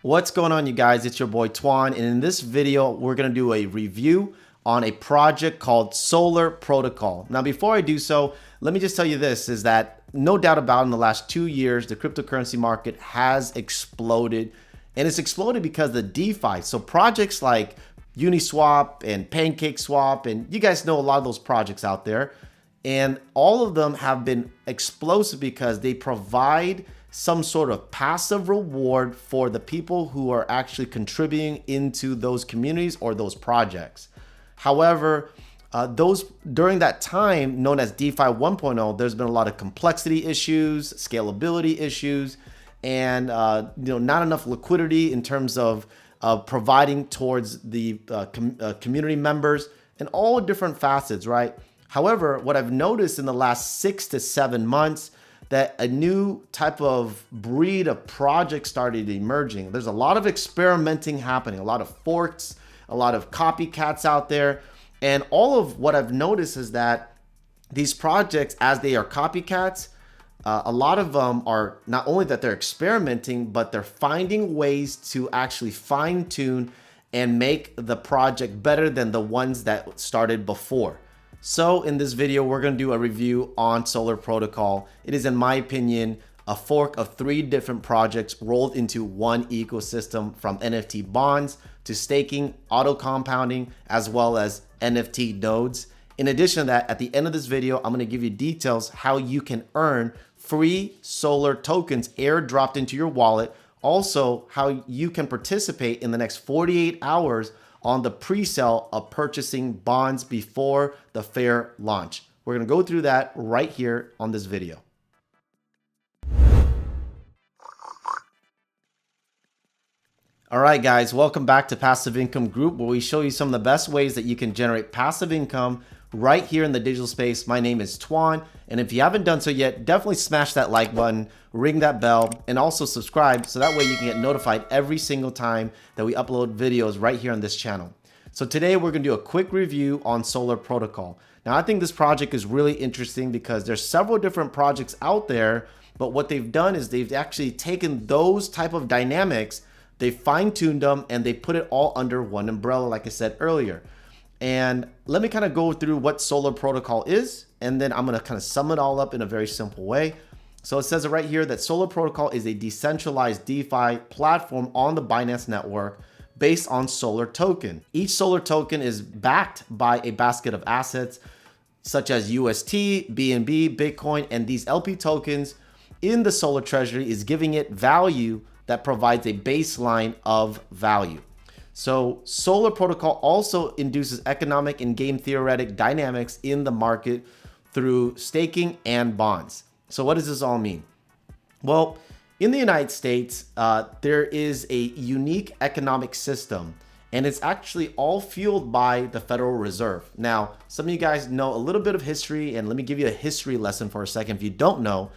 What's going on, you guys? It's your boy Twan, and in this video we're going to do a review on a project called Solaar Protocol. Now before I do so, let me just tell you this, is that no doubt about it, in the last 2 years the cryptocurrency market has exploded, and it's exploded because of the DeFi. So projects like Uniswap and PancakeSwap, and you guys know a lot of those projects out there, and all of them have been explosive because they provide some sort of passive reward for the people who are actually contributing into those communities or those projects. However, during that time known as DeFi 1.0, there's been a lot of complexity issues, scalability issues, and not enough liquidity in terms of providing towards the community members and all different facets, right? However, what I've noticed in the last 6 to 7 months, that a new type of breed of project started emerging. There's a lot of experimenting happening, a lot of forks, a lot of copycats out there. And all of what I've noticed is that these projects, as they are copycats, a lot of them are not only that they're experimenting, but they're finding ways to actually fine tune and make the project better than the ones that started before. So in this video, we're going to do a review on Solaar Protocol. It is, in my opinion, a fork of 3 different projects rolled into one ecosystem, from NFT bonds to staking, auto-compounding, as well as NFT nodes. In addition to that, at the end of this video, I'm going to give you details how you can earn free Solaar tokens airdropped into your wallet. Also, how you can participate in the next 48 hours on the pre-sale of purchasing bonds before the fair launch. We're going to go through that right here on this video. All right, guys, welcome back to Passive Income Group, where we show you some of the best ways that you can generate passive income right here in the digital space. My name is Twan, and if you haven't done so yet, definitely smash that like button, ring that bell, and also subscribe, so that way you can get notified every single time that we upload videos right here on this channel. So today we're going to do a quick review on Solaar Protocol. Now, I think this project is really interesting because there's several different projects out there, but what they've done is they've actually taken those type of dynamics, they fine-tuned them, and they put it all under one umbrella, like I said earlier. And let me kind of go through what Solaar Protocol is, and then I'm going to kind of sum it all up in a very simple way. So it says it right here that Solaar Protocol is a decentralized DeFi platform on the Binance network based on Solaar token. Each Solaar token is backed by a basket of assets such as UST, BNB, Bitcoin, and these LP tokens in the Solaar treasury is giving it value that provides a baseline of value. So Solaar Protocol also induces economic and game theoretic dynamics in the market through staking and bonds. So what does this all mean? Well, in the United States, there is a unique economic system, and it's actually all fueled by the Federal Reserve. Now, some of you guys know a little bit of history, and let me give you a history lesson for a second if you don't know,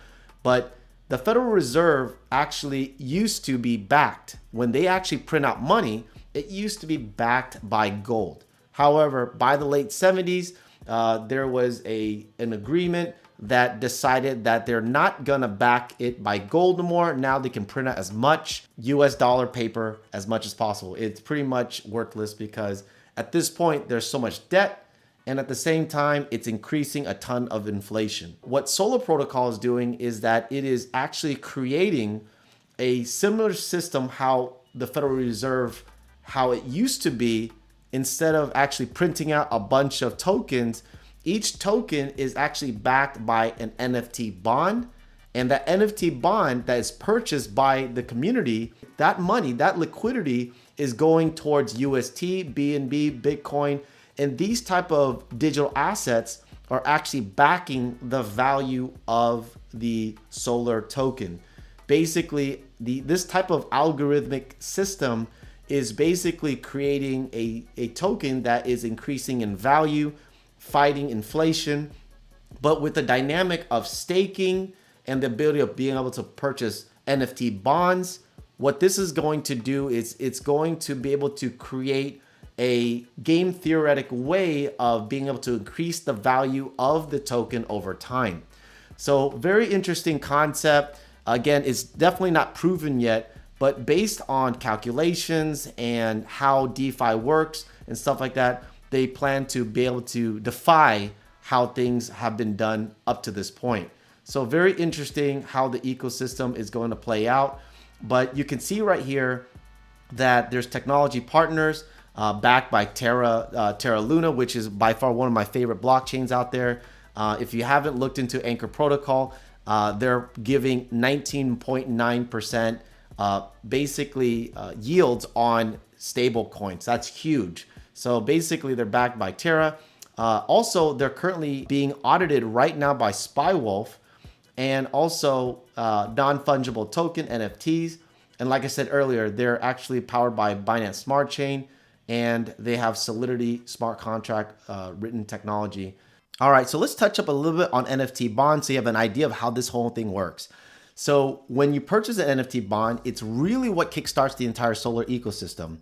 but the Federal Reserve actually used to be backed. When they actually print out money, it used to be backed by gold. However, by the late 70s, there was an agreement that decided that they're not gonna back it by gold anymore. Now they can print out as much US dollar paper as much as possible. It's pretty much worthless because at this point there's so much debt, and at the same time it's increasing a ton of inflation. What Solaar Protocol is doing is that it is actually creating a similar system how the Federal Reserve, how it used to be. Instead of actually printing out a bunch of tokens, each token is actually backed by an NFT bond, and that NFT bond that is purchased by the community, that money, that liquidity is going towards UST, BNB, Bitcoin, and these type of digital assets are actually backing the value of the Solaar token. Basically, this type of algorithmic system is basically creating a token that is increasing in value, fighting inflation, but with the dynamic of staking and the ability of being able to purchase NFT bonds. What this is going to do is it's going to be able to create a game theoretic way of being able to increase the value of the token over time. So very interesting concept. Again, it's definitely not proven yet, but based on calculations and how DeFi works and stuff like that, they plan to be able to defy how things have been done up to this point. So very interesting how the ecosystem is going to play out. But you can see right here that there's technology partners backed by Terra Luna, which is by far one of my favorite blockchains out there. If you haven't looked into Anchor Protocol, they're giving 19.9% basically yields on stable coins. That's huge. So basically they're backed by Terra. Also, they're currently being audited right now by Spywolf, and also non-fungible token NFTs. And like I said earlier, they're actually powered by Binance Smart Chain, and they have Solidity smart contract written technology. All right, so let's touch up a little bit on NFT bonds so you have an idea of how this whole thing works. So when you purchase an NFT bond, it's really what kickstarts the entire Solar ecosystem.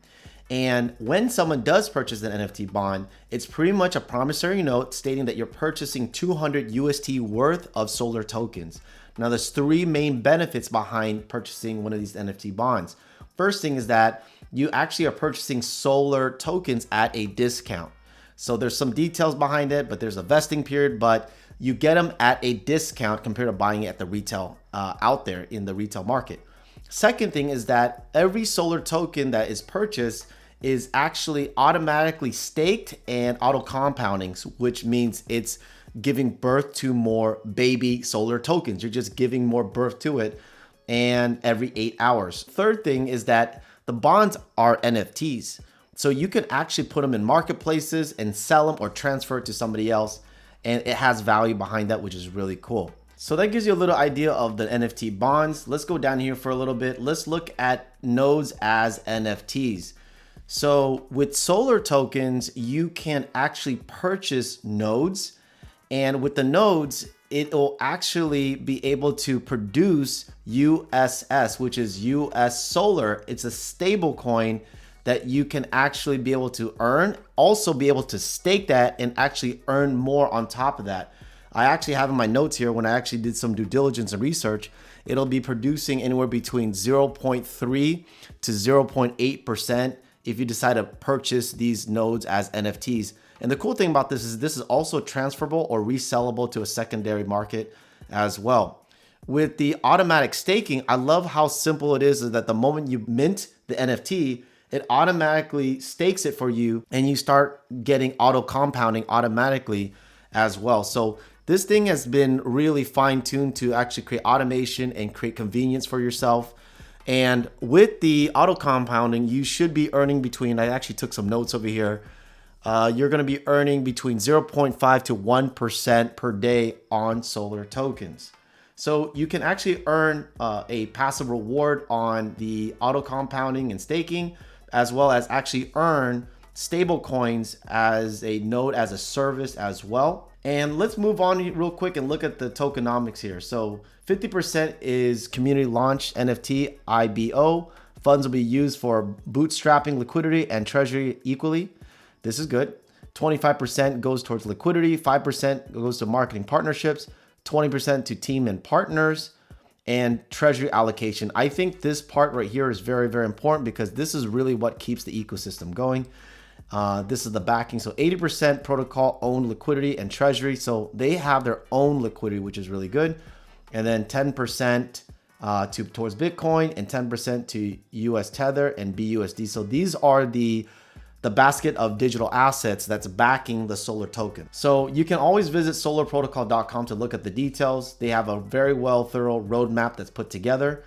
And when someone does purchase an NFT bond, it's pretty much a promissory note stating that you're purchasing 200 UST worth of Solar tokens. Now, there's three main benefits behind purchasing one of these NFT bonds. First thing is that you actually are purchasing Solar tokens at a discount. So there's some details behind it, but there's a vesting period, but you get them at a discount compared to buying it at the retail out there in the retail market. Second thing is that every Solar token that is purchased is actually automatically staked and auto-compounding, which means it's giving birth to more baby Solar tokens. You're just giving more birth to it, and every 8 hours. Third thing is that the bonds are NFTs. So you can actually put them in marketplaces and sell them or transfer it to somebody else. And it has value behind that, which is really cool. So that gives you a little idea of the NFT bonds. Let's go down here for a little bit. Let's look at nodes as NFTs. So with Solar tokens, you can actually purchase nodes. And with the nodes, it will actually be able to produce USS, which is US Solar. It's a stable coin that you can actually be able to earn, also be able to stake that and actually earn more on top of that. I actually have in my notes here, when I actually did some due diligence and research, it'll be producing anywhere between 0.3 to 0.8% if you decide to purchase these nodes as NFTs. And the cool thing about this is also transferable or resellable to a secondary market as well. With the automatic staking, I love how simple it is that the moment you mint the NFT, it automatically stakes it for you and you start getting auto compounding automatically as well. So this thing has been really fine-tuned to actually create automation and create convenience for yourself. And with the auto compounding, you should be earning between, I actually took some notes over here, you're going to be earning between 0.5 to 1% per day on Solar tokens. So you can actually earn a passive reward on the auto compounding and staking, as well as actually earn stable coins as a node as a service as well. And let's move on real quick and look at the tokenomics here. So 50% is community launch NFT IBO. Funds will be used for bootstrapping liquidity and treasury equally. This is good. 25% goes towards liquidity, 5% goes to marketing partnerships, 20% to team and partners, and treasury allocation. I think this part right here is very, very important because this is really what keeps the ecosystem going. This is the backing. So 80% protocol owned liquidity and treasury. So they have their own liquidity, which is really good. And then 10% towards Bitcoin and 10% to US Tether and BUSD. So these are the basket of digital assets that's backing the Solar token. So you can always visit solarprotocol.com to look at the details. They have a very well thorough roadmap that's put together.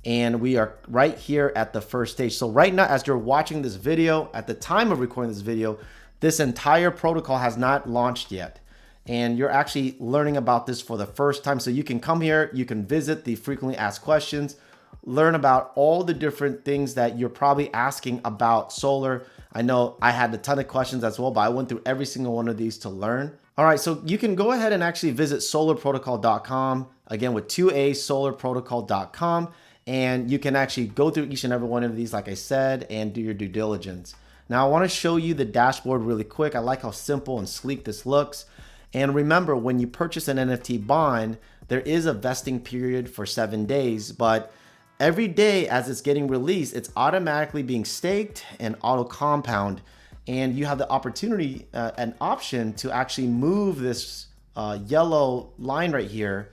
And we are right here at the first stage. So right now, as you're watching this video, at the time of recording this video, this entire protocol has not launched yet. And you're actually learning about this for the first time. So you can come here, you can visit the frequently asked questions, learn about all the different things that you're probably asking about Solar. I know I had a ton of questions as well, but I went through every single one of these to learn. All right, so you can go ahead and actually visit solarprotocol.com, again with 2A, solarprotocol.com, and you can actually go through each and every one of these, like I said, and do your due diligence. Now, I wanna show you the dashboard really quick. I like how simple and sleek this looks. And remember, when you purchase an NFT bond, there is a vesting period for 7 days, but every day as it's getting released, it's automatically being staked and auto compound. And you have the opportunity, an option to actually move this yellow line right here.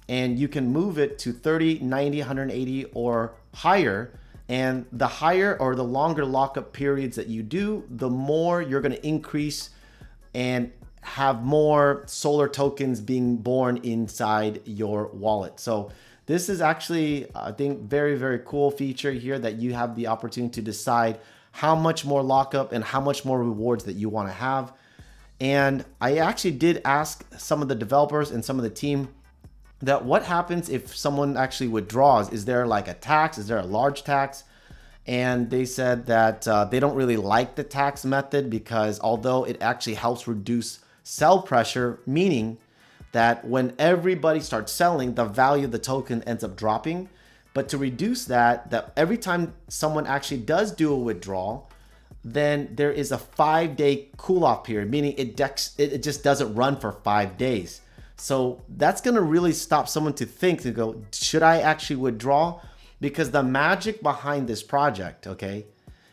And you can move it to 30, 90, 180 or higher. And the higher or the longer lockup periods that you do, the more you're going to increase and have more Solar tokens being born inside your wallet. So this is actually, I think, very, very cool feature here that you have the opportunity to decide how much more lockup and how much more rewards that you want to have. And I actually did ask some of the developers and some of the team that what happens if someone actually withdraws? Is there like a tax? Is there a large tax? And they said that they don't really like the tax method because although it actually helps reduce sell pressure, meaning that when everybody starts selling, the value of the token ends up dropping. But to reduce that every time someone actually does do a withdrawal, then there is a 5-day cool off period, meaning it just doesn't run for 5 days. So that's going to really stop someone to think, to go, should I actually withdraw? Because the magic behind this project, okay,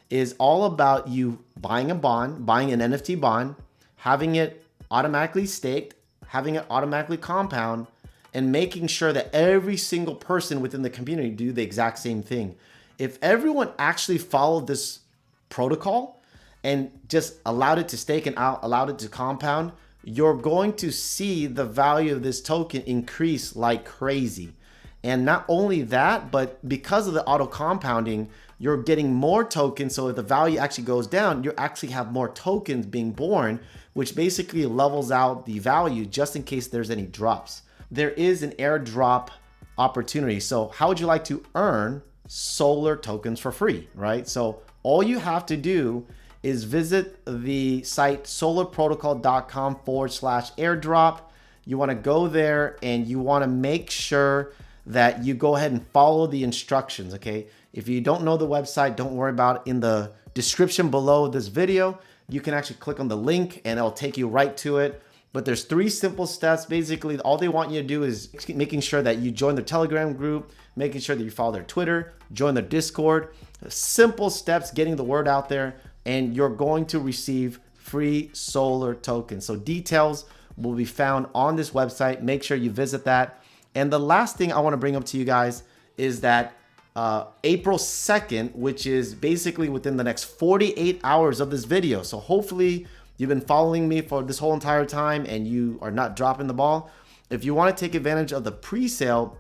is all about you buying a bond, buying an NFT bond, having it automatically staked, having it automatically compound, and making sure that every single person within the community do the exact same thing. If everyone actually followed this protocol and just allowed it to stake and allowed it to compound, you're going to see the value of this token increase like crazy. And not only that, but because of the auto compounding, you're getting more tokens. So if the value actually goes down, you actually have more tokens being born, which basically levels out the value just in case there's any drops. There is an airdrop opportunity. So how would you like to earn Solar tokens for free, right? So all you have to do is visit the site solarprotocol.com/airdrop. You want to go there and you want to make sure that you go ahead and follow the instructions, okay? If you don't know the website, don't worry about it. In the description below this video, you can actually click on the link and it'll take you right to it. But there's 3 simple steps. Basically, all they want you to do is making sure that you join their Telegram group, making sure that you follow their Twitter, join their Discord. Simple steps, getting the word out there, and you're going to receive free Solar tokens. So details will be found on this website. Make sure you visit that. And the last thing I want to bring up to you guys is that April 2nd, which is basically within the next 48 hours of this video. So hopefully you've been following me for this whole entire time and you are not dropping the ball. If you want to take advantage of the pre-sale,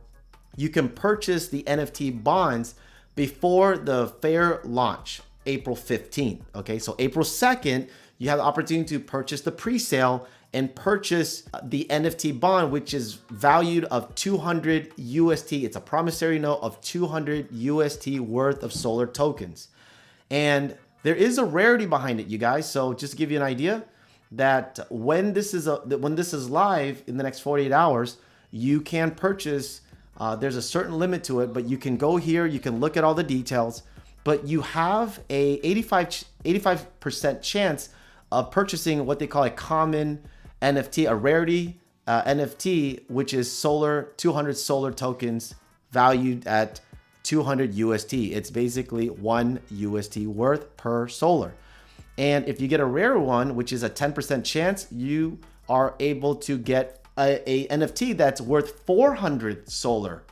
you can purchase the NFT bonds before the fair launch, April 15th. Okay, so April 2nd, you have the opportunity to purchase the pre-sale and purchase the NFT bond, which is valued of 200 UST. It's a promissory note of 200 UST worth of Solar tokens. And there is a rarity behind it, you guys. So just to give you an idea, that when this is live in the next 48 hours, you can purchase. There's a certain limit to it, but you can go here, you can look at all the details, but you have a 85% chance of purchasing what they call a common NFT, a rarity NFT, which is 200 Solar tokens valued at 200 UST. It's basically 1 UST worth per Solar. And if you get a rare one, which is a 10% chance, you are able to get a NFT that's worth 400 Solar.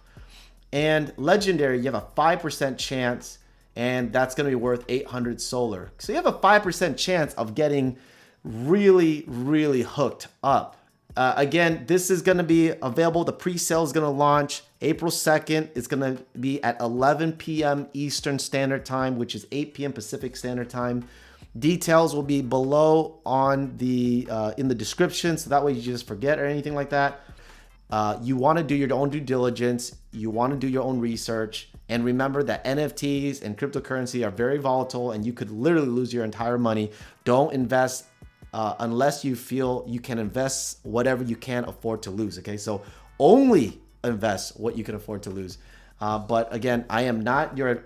And legendary, you have a 5% chance, and that's going to be worth 800 Solar. So you have a 5% chance of getting really, really hooked up. Again, this is going to be available. The pre-sale is going to launch April 2nd. It's going to be at 11 p.m. Eastern Standard Time, which is 8 p.m. Pacific Standard Time. Details will be below on the in the description, so that way you just forget or anything like that. You want to do your own due diligence. You want to do your own research. And remember that NFTs and cryptocurrency are very volatile and you could literally lose your entire money. Don't invest unless you feel you can invest whatever you can afford to lose. Okay, so only invest what you can afford to lose. But again, I am not your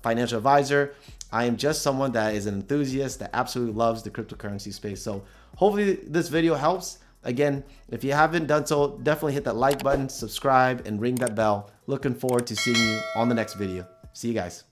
financial advisor. I am just someone that is an enthusiast that absolutely loves the cryptocurrency space. So hopefully this video helps. Again, if you haven't done so, definitely hit that like button, subscribe, and ring that bell. Looking forward to seeing you on the next video. See you guys.